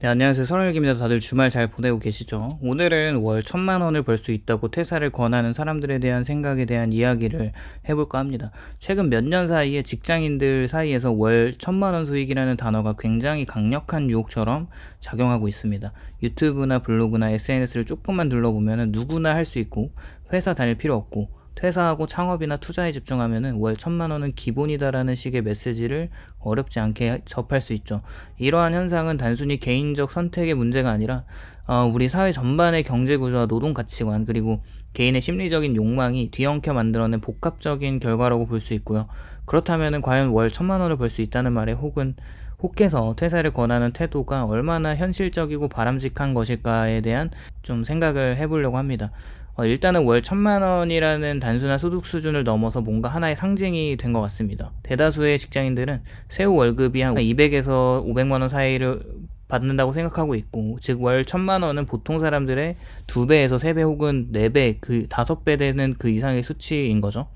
네, 안녕하세요. 설월기입니다. 다들 주말 잘 보내고 계시죠? 오늘은 월 1,000만 원을 벌 수 있다고 퇴사를 권하는 사람들에 대한 생각에 대한 이야기를 해볼까 합니다. 최근 몇 년 사이에 직장인들 사이에서 월 1,000만 원 수익이라는 단어가 굉장히 강력한 유혹처럼 작용하고 있습니다. 유튜브나 블로그나 SNS를 조금만 둘러보면 누구나 할 수 있고 회사 다닐 필요 없고 퇴사하고 창업이나 투자에 집중하면 월 1,000만 원은 기본이다라는 식의 메시지를 어렵지 않게 접할 수 있죠. 이러한 현상은 단순히 개인적 선택의 문제가 아니라 우리 사회 전반의 경제구조와 노동가치관 그리고 개인의 심리적인 욕망이 뒤엉켜 만들어낸 복합적인 결과라고 볼 수 있고요. 그렇다면 과연 월 1,000만 원을 벌 수 있다는 말에 혹해서 퇴사를 권하는 태도가 얼마나 현실적이고 바람직한 것일까에 대한 좀 생각을 해보려고 합니다. 일단은 월 1,000만 원이라는 단순한 소득 수준을 넘어서 뭔가 하나의 상징이 된 것 같습니다. 대다수의 직장인들은 세후 월급이 한 200에서 500만 원 사이를 받는다고 생각하고 있고, 즉 월 1,000만 원은 보통 사람들의 2배에서 3배 혹은 4배, 5배 되는 그 이상의 수치인 거죠.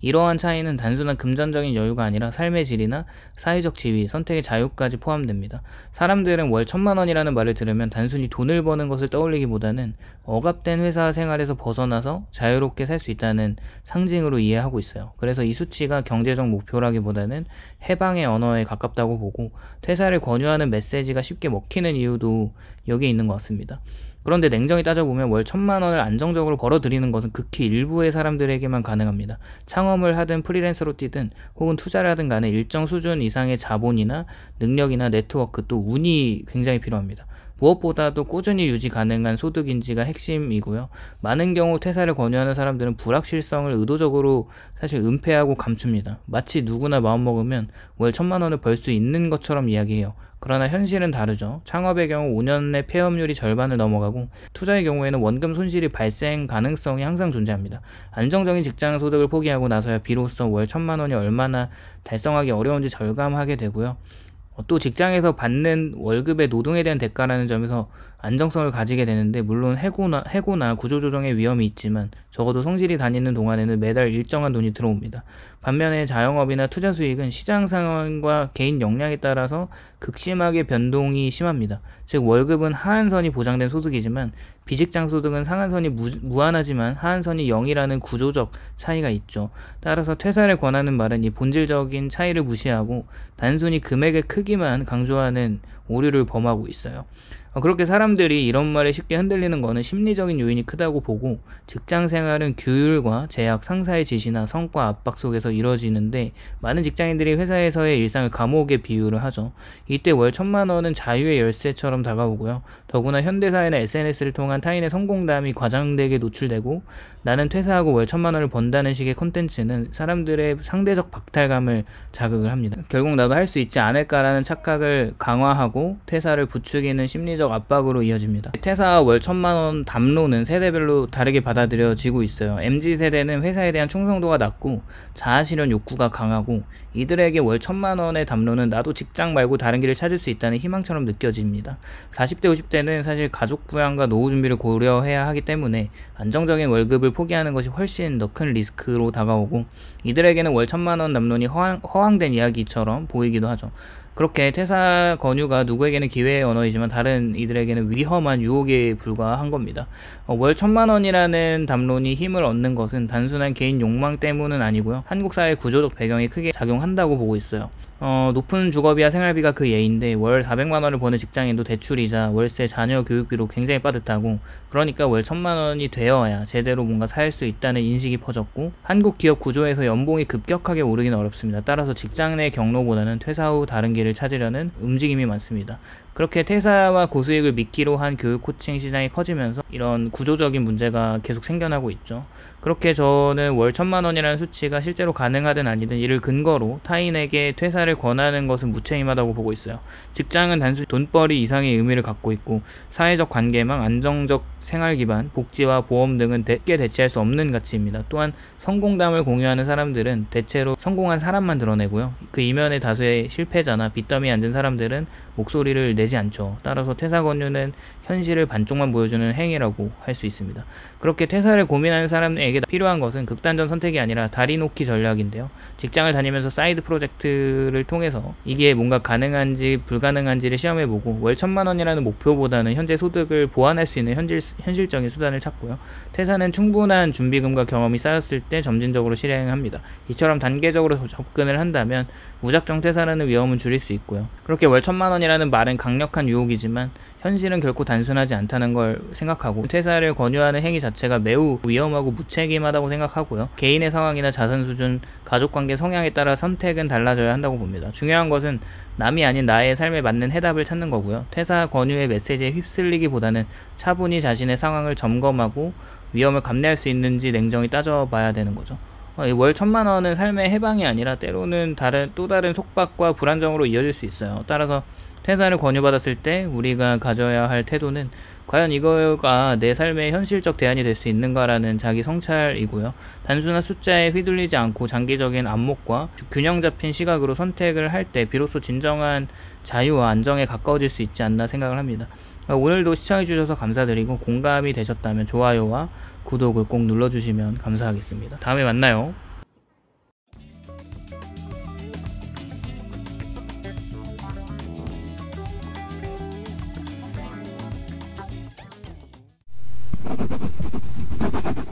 이러한 차이는 단순한 금전적인 여유가 아니라 삶의 질이나 사회적 지위, 선택의 자유까지 포함됩니다. 사람들은 월 1,000만 원이라는 말을 들으면 단순히 돈을 버는 것을 떠올리기보다는 억압된 회사 생활에서 벗어나서 자유롭게 살 수 있다는 상징으로 이해하고 있어요. 그래서 이 수치가 경제적 목표라기보다는 해방의 언어에 가깝다고 보고, 퇴사를 권유하는 메시지가 쉽게 먹히는 이유도 여기에 있는 것 같습니다. 그런데 냉정히 따져보면 월 1,000만 원을 안정적으로 벌어들이는 것은 극히 일부의 사람들에게만 가능합니다. 창업을 하든 프리랜서로 뛰든 혹은 투자를 하든 간에 일정 수준 이상의 자본이나 능력이나 네트워크 또 운이 굉장히 필요합니다. 무엇보다도 꾸준히 유지 가능한 소득인지가 핵심이고요. 많은 경우 퇴사를 권유하는 사람들은 불확실성을 의도적으로 사실 은폐하고 감춥니다. 마치 누구나 마음먹으면 월 1,000만 원을 벌 수 있는 것처럼 이야기해요. 그러나 현실은 다르죠. 창업의 경우 5년내 폐업률이 절반을 넘어가고, 투자의 경우에는 원금 손실이 발생 가능성이 항상 존재합니다. 안정적인 직장 소득을 포기하고 나서야 비로소 월 1,000만 원이 얼마나 달성하기 어려운지 절감하게 되고요. 또 직장에서 받는 월급의 노동에 대한 대가라는 점에서 안정성을 가지게 되는데, 물론 해고나 구조조정의 위험이 있지만 적어도 성실히 다니는 동안에는 매달 일정한 돈이 들어옵니다. 반면에 자영업이나 투자 수익은 시장 상황과 개인 역량에 따라서 극심하게 변동이 심합니다. 즉 월급은 하한선이 보장된 소득이지만 비직장 소득은 상한선이 무한하지만 하한선이 0이라는 구조적 차이가 있죠. 따라서 퇴사를 권하는 말은 이 본질적인 차이를 무시하고 단순히 금액의 크기만 강조하는 오류를 범하고 있어요. 그렇게 사람들이 이런 말에 쉽게 흔들리는 것은 심리적인 요인이 크다고 보고, 직장 생활은 규율과 제약, 상사의 지시나 성과 압박 속에서 이루어지는데 많은 직장인들이 회사에서의 일상을 감옥에 비유를 하죠. 이때 월 1,000만 원은 자유의 열쇠처럼 다가오고요. 더구나 현대사회나 SNS를 통한 타인의 성공담이 과장되게 노출되고, 나는 퇴사하고 월 1,000만 원을 번다는 식의 콘텐츠는 사람들의 상대적 박탈감을 자극을 합니다. 결국 나도 할 수 있지 않을까라는 착각을 강화하고 퇴사를 부추기는 심리적 압박으로 이어집니다. 퇴사와 월 1,000만 원 담론은 세대별로 다르게 받아들여지고 있어요. MZ세대는 회사에 대한 충성도가 낮고 자아실현 욕구가 강하고, 이들에게 월 1,000만 원의 담론은 나도 직장 말고 다른 길을 찾을 수 있다는 희망처럼 느껴집니다. 40대 50대는 사실 가족 부양과 노후 준비를 고려해야 하기 때문에 안정적인 월급을 포기하는 것이 훨씬 더 큰 리스크로 다가오고, 이들에게는 월 1,000만 원 담론이 허황된 이야기처럼 보이기도 하죠. 그렇게 퇴사 권유가 누구에게는 기회의 언어이지만 다른 이들에게는 위험한 유혹에 불과한 겁니다. 월 1,000만 원이라는 담론이 힘을 얻는 것은 단순한 개인 욕망 때문은 아니고요. 한국 사회 구조적 배경이 크게 작용한다고 보고 있어요. 높은 주거비와 생활비가 그 예인데 월 400만 원을 버는 직장인도 대출이자 월세, 자녀 교육비로 굉장히 빠듯하고, 그러니까 월 1,000만 원이 되어야 제대로 뭔가 살 수 있다는 인식이 퍼졌고, 한국 기업 구조에서 연봉이 급격하게 오르기는 어렵습니다. 따라서 직장 내 경로보다는 퇴사 후 다른 길을 찾으려는 움직임이 많습니다. 그렇게 퇴사와 고수익을 미끼로 한 교육 코칭 시장이 커지면서 이런 구조적인 문제가 계속 생겨나고 있죠. 그렇게 저는 월 1,000만 원이라는 수치가 실제로 가능하든 아니든 이를 근거로 타인에게 퇴사를 권하는 것은 무책임하다고 보고 있어요. 직장은 단순히 돈벌이 이상의 의미를 갖고 있고, 사회적 관계망, 안정적 생활 기반, 복지와 보험 등은 쉽게 대체할 수 없는 가치입니다. 또한 성공담을 공유하는 사람들은 대체로 성공한 사람만 드러내고요. 그 이면에 다수의 실패자나 빚더미에 앉은 사람들은 목소리를 내지 않죠. 따라서 퇴사 권유는 현실을 반쪽만 보여주는 행위라고 할 수 있습니다. 그렇게 퇴사를 고민하는 사람에게 필요한 것은 극단적 선택이 아니라 다리 놓기 전략인데요. 직장을 다니면서 사이드 프로젝트를 통해서 이게 뭔가 가능한지 불가능한지를 시험해보고 월 1,000만 원이라는 목표보다는 현재 소득을 보완할 수 있는 현실적인 수단을 찾고요. 퇴사는 충분한 준비금과 경험이 쌓였을 때 점진적으로 실행합니다. 이처럼 단계적으로 접근을 한다면 무작정 퇴사라는 위험은 줄일 수 있고요. 그렇게 월 1,000만 원이라는 말은 강력한 유혹이지만 현실은 결코 단순하지 않다는 걸 생각하고 퇴사를 권유하는 행위 자체가 매우 위험하고 무책임하다고 생각하고요. 개인의 상황이나 자산 수준, 가족관계 성향에 따라 선택은 달라져야 한다고 봅니다. 중요한 것은 남이 아닌 나의 삶에 맞는 해답을 찾는 거고요. 퇴사 권유의 메시지에 휩쓸리기보다는 차분히 자신의 상황을 점검하고 위험을 감내할 수 있는지 냉정히 따져봐야 되는 거죠. 월 1,000만 원은 삶의 해방이 아니라 때로는 또 다른 속박과 불안정으로 이어질 수 있어요. 따라서 퇴사를 권유받았을 때 우리가 가져야 할 태도는 과연 이거가 내 삶의 현실적 대안이 될 수 있는가라는 자기 성찰이고요. 단순한 숫자에 휘둘리지 않고 장기적인 안목과 균형 잡힌 시각으로 선택을 할 때 비로소 진정한 자유와 안정에 가까워질 수 있지 않나 생각을 합니다. 오늘도 시청해주셔서 감사드리고 공감이 되셨다면 좋아요와 구독을 꼭 눌러주시면 감사하겠습니다. 다음에 만나요.